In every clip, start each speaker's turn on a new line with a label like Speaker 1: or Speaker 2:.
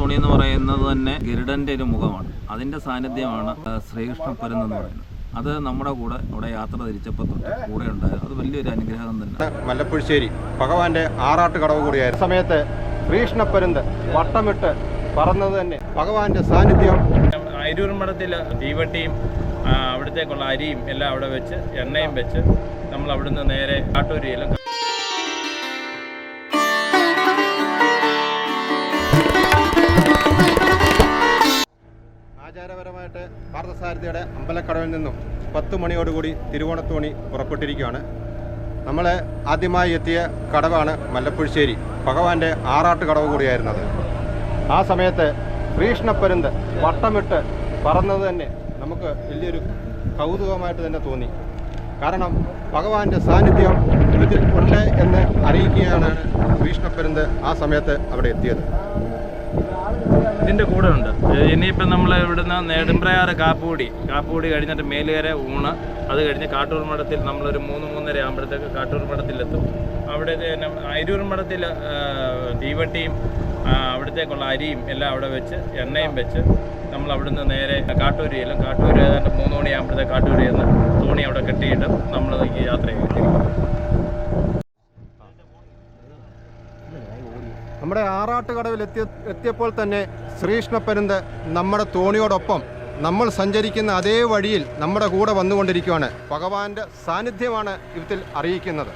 Speaker 1: തിരുവോണത്തുണി എന്ന് പറയുന്നത് തന്നെ ഗരുഡൻ്റെ ഒരു മുഖമാണ്. അതിൻ്റെ സാന്നിധ്യമാണ് ശ്രീകൃഷ്ണപ്പരുന്ന് എന്ന് പറയുന്നത്. അത് നമ്മുടെ കൂടെ ഇവിടെ യാത്ര തിരിച്ചപ്പോൾ തൊട്ട് കൂടെ ഉണ്ടായത്. അത് വലിയൊരു അനുഗ്രഹം തന്നെ.
Speaker 2: മല്ലപ്പുഴശ്ശേരി ഭഗവാന്റെ ആറാട്ട് കടവ് കൂടിയായിരുന്നു സമയത്ത് ശ്രീകൃഷ്ണപ്പരുന്ത് വട്ടമിട്ട് പറന്നത് തന്നെ ഭഗവാന്റെ സാന്നിധ്യം.
Speaker 3: അരൂർ മഠത്തിൽ തീവട്ടിയും അവിടത്തേക്കുള്ള അരിയും എല്ലാം അവിടെ വെച്ച് എണ്ണയും വെച്ച് നമ്മൾ അവിടുന്ന് നേരെ കാട്ടൂരിയിലും
Speaker 2: ആചാരപരമായിട്ട് പാർത്ഥസാരഥിയുടെ അമ്പലക്കടവിൽ നിന്നും 10 മണിയോടുകൂടി തിരുവോണത്തോണി പുറപ്പെട്ടിരിക്കുകയാണ്. നമ്മൾ ആദ്യമായി എത്തിയ കടവാണ് മല്ലപ്പുഴശ്ശേരി ഭഗവാന്റെ ആറാട്ട് കടവ് കൂടിയായിരുന്നത്. ആ സമയത്ത് ശ്രീകൃഷ്ണപ്പരുന്ത് വട്ടമിട്ട് പറന്നത് തന്നെ നമുക്ക് വലിയൊരു കൗതുകമായിട്ട് തന്നെ തോന്നി. കാരണം ഭഗവാന്റെ സാന്നിധ്യം ഇതിൽ ഉണ്ട് എന്ന് അറിയിക്കുകയാണ് ശ്രീകൃഷ്ണപ്പരുന്ത് ആ സമയത്ത് അവിടെ എത്തിയത്.
Speaker 3: ഇതിൻ്റെ കൂടെ ഉണ്ട്. ഇനിയിപ്പം നമ്മൾ ഇവിടുന്ന് നെടുമ്പ്രയാറ് കാപ്പുകൂടി കഴിഞ്ഞിട്ട് മേലുകര ഊണ്, അത് കഴിഞ്ഞ് കാട്ടൂർ മഠത്തിൽ നമ്മളൊരു 3-3:30 ആകുമ്പോഴത്തേക്ക് കാട്ടൂർ മഠത്തിലെത്തും. അവിടെ അരൂർ മഠത്തിൽ തീവട്ടിയും അവിടത്തേക്കുള്ള അരിയും എല്ലാം അവിടെ വെച്ച് എണ്ണയും വെച്ച് നമ്മൾ അവിടുന്ന് നേരെ കാട്ടൂരിയിലും ഏതാണ്ട് 3 മണിയാകുമ്പോഴത്തേക്ക് കാട്ടൂരിയിൽ നിന്ന് തോണി അവിടെ കെട്ടിയിട്ട് നമ്മൾ ഈ യാത്ര ചെയ്തിരിക്കും.
Speaker 2: നമ്മുടെ ആറാട്ട് കടവിൽ എത്തിയപ്പോൾ തന്നെ ശ്രീകൃഷ്ണപ്പരുന്ത് നമ്മുടെ തോണിയോടൊപ്പം നമ്മൾ സഞ്ചരിക്കുന്ന അതേ വഴിയിൽ നമ്മുടെ കൂടെ വന്നുകൊണ്ടിരിക്കുകയാണ്. ഭഗവാന്റെ സാന്നിധ്യമാണ് ഇതിൽ അറിയിക്കുന്നത്.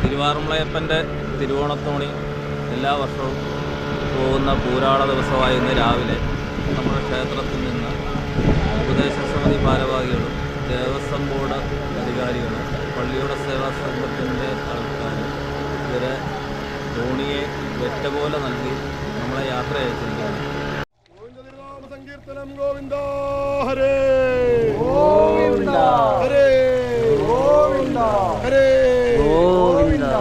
Speaker 1: തിരുവാറുമുളയപ്പൻ്റെ തിരുവോണത്തോണി എല്ലാ വർഷവും പോകുന്ന പൂരാള ദിവസമായ ഇന്ന് രാവിലെ നമ്മുടെ ക്ഷേത്രത്തിൽ നിന്ന് ഉപദേശ സമിതി ഭാരവാഹികളും ദേവസ്വം ബോർഡ് അധികാരികളും പള്ളിയുടെ സേവാ സംഘത്തിൻ്റെ ആൾക്കാരും ഇവരെ തോണിയെ വെറ്റ പോലെ നൽകി നമ്മളെ യാത്ര അയച്ചിരിക്കുകയാണ്.
Speaker 2: സങ്കീർത്തനം ഗോവിന്ദ ഹരേ ഗോവിന്ദ ഹരേ ഗോവിന്ദ ഹരേ ഗോവിന്ദ.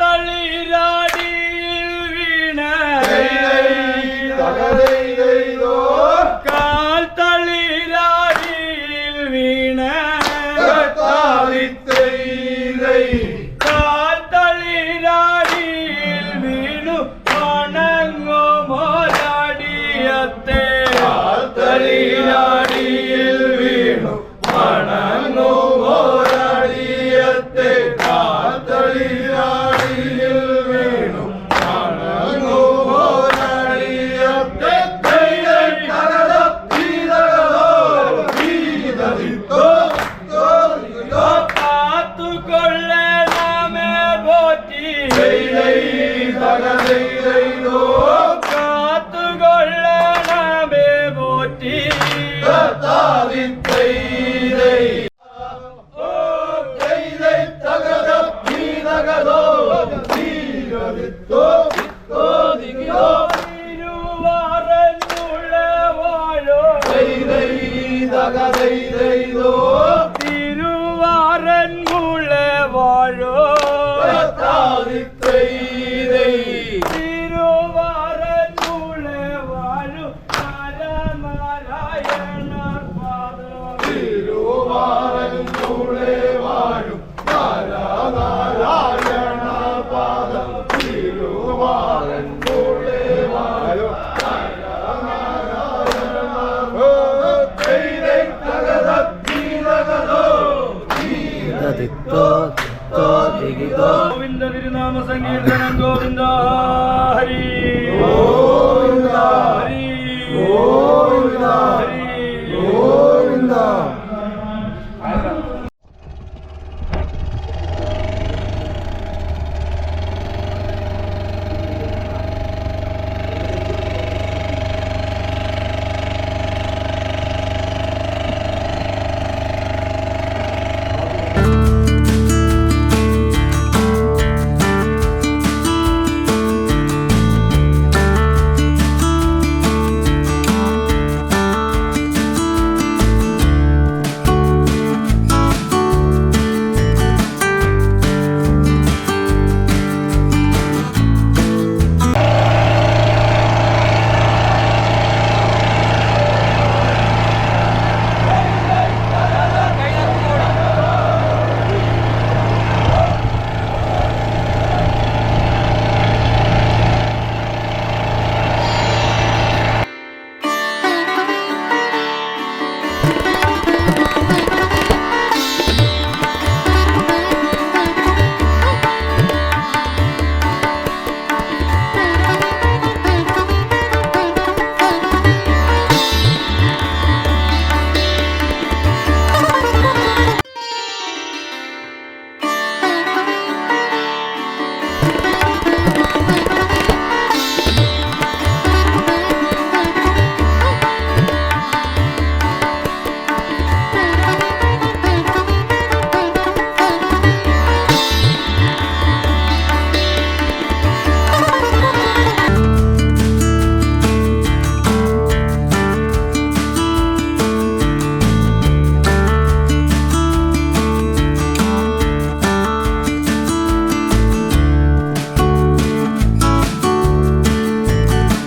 Speaker 3: തളിരാ
Speaker 4: തിരുവാറന്മുള വാഴോ തിരുവാറന്മുള വാഴു നാരായണ പാദം തിരുവാറന്മുള വാഴു നാരായണ പാദം തിരുവാറന്മുള വാഴു ഗോവിന്ദ തിരുനാമ സങ്കീർത്തനം ഗോവിന്ദ ഹരി ഗോവിന്ദ ഹരി ഗോവിന്ദ ഹരി ഗോവിന്ദ.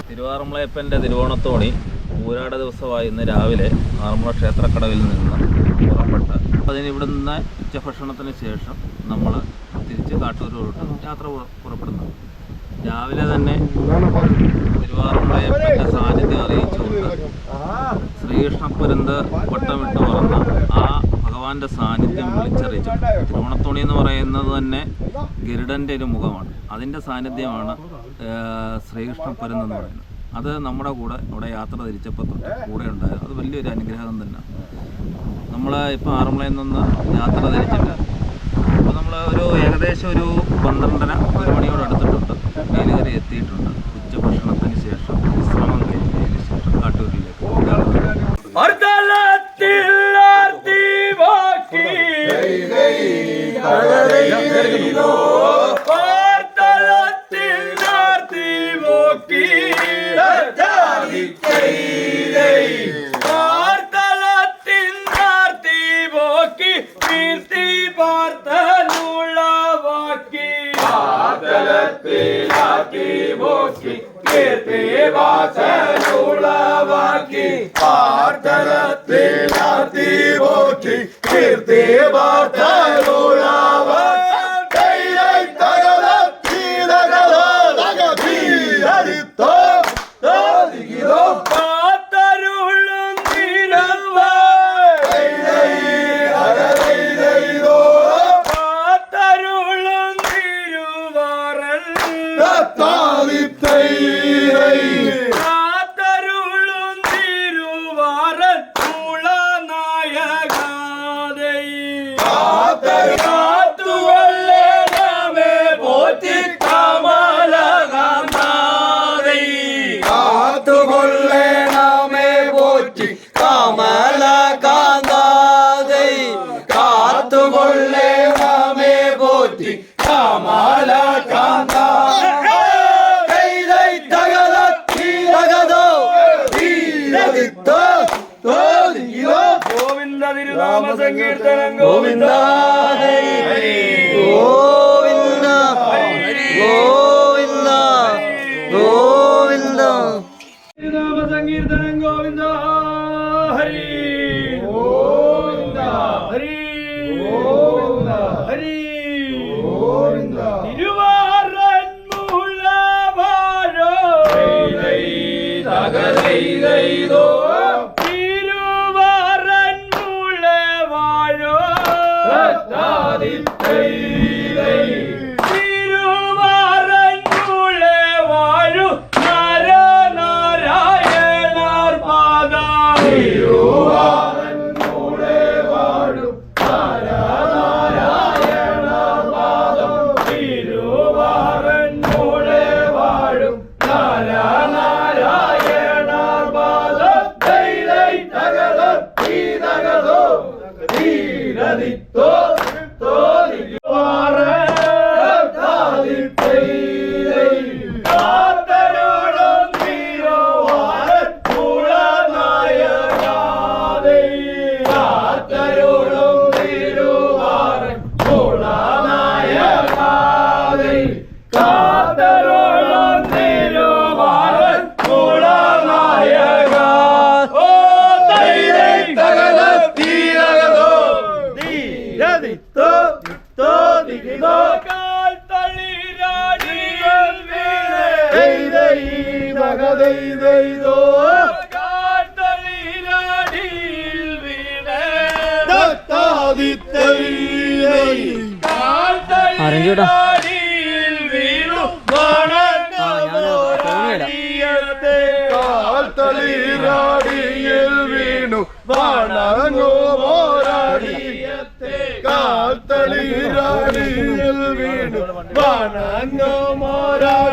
Speaker 1: തിരുവാറന്മുളയപ്പൻ്റെ തിരുവോണത്തോണി ഊരാട ദിവസമായി ഇന്ന് രാവിലെ ആറന്മുള ക്ഷേത്രക്കടവിൽ നിന്ന് പുറപ്പെട്ട് അതിന് ഇവിടെ നിന്ന് ഉച്ചഭക്ഷണത്തിന് ശേഷം നമ്മൾ തിരിച്ച് കാട്ടൂരോട്ട് യാത്ര പുറപ്പെടുന്നു. രാവിലെ തന്നെ തിരുവാറന്മുളയപ്പൻ്റെ സാന്നിധ്യം അറിയിച്ചുകൊണ്ട് ശ്രീകൃഷ്ണപ്പരുന്ത് വട്ടമിട്ട് പറന്ന ആ ഭഗവാന്റെ സാന്നിധ്യം വിളിച്ചറിയിച്ചിട്ടുണ്ട്. ഓണത്തോണി എന്ന് പറയുന്നത് തന്നെ ഗരുഡൻ്റെ ഒരു മുഖമാണ്. അതിൻ്റെ സാന്നിധ്യമാണ് ശ്രീകൃഷ്ണപ്പരുന്ത് എന്ന് പറയുന്നത്. അത് നമ്മുടെ കൂടെ അവിടെ യാത്ര തിരിച്ചപ്പോൾ തൊട്ട് കൂടെ ഉണ്ടായത്. അത് വലിയൊരു അനുഗ്രഹം തന്നെ. നമ്മൾ ഇപ്പോൾ ആറന്മുളയിൽ നിന്ന് യാത്ര തിരിച്ചിട്ട് അപ്പോൾ നമ്മൾ ഏകദേശം ഒരു 12:30 മണിയോട് അടുത്തിട്ടുണ്ട്. മേലുകര എത്തിയിട്ടുണ്ട്. ഉച്ചഭക്ഷണത്തിന് ശേഷം വിശ്രമം കഴിഞ്ഞതിന് ശേഷം കാട്ടൂരിലേക്ക്
Speaker 4: ഗോവിന്ദ തിരുനാമ സങ്കീർത്തനം ഗോവിന്ദ തെയ്തോ തിരുവാറൻ മുളെ വാഴോ തിരുവാറൻ മുളെ വാഴു നരനാരായണർ പാദം തിരുവാറൻ മുളെ വാഴു നരനാരായണർ പാദം തിരുവാറൻ മുളെ വാഴു നരനാരായണർ പാദം തെയ്തൈ തകതോ തീതകതോ തീരതിത്തോ
Speaker 2: കാൽത്തളിരാടിയിൽ വീണു വണങ്ങോ മോരാടിയത്തെ കാൽത്തളിരാടിയിൽ വീണു വണങ്ങോ മോരാടിയത്തെ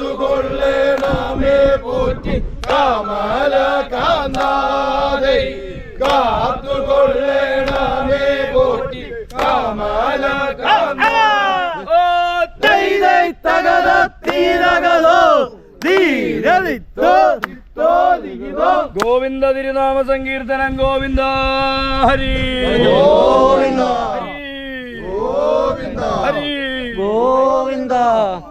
Speaker 2: കാത്തുകൊള്ളണമേ പോറ്റി കമല കാന്താദൈ കാത്തുകൊള്ളണമേ പോറ്റി കമല
Speaker 4: ഗോവിന്ദ തിരുനാമ സങ്കീർത്തനം ഗോവിന്ദ ഹരി
Speaker 2: ഗോവിന്ദ
Speaker 4: ഹരി
Speaker 2: ഗോവിന്ദ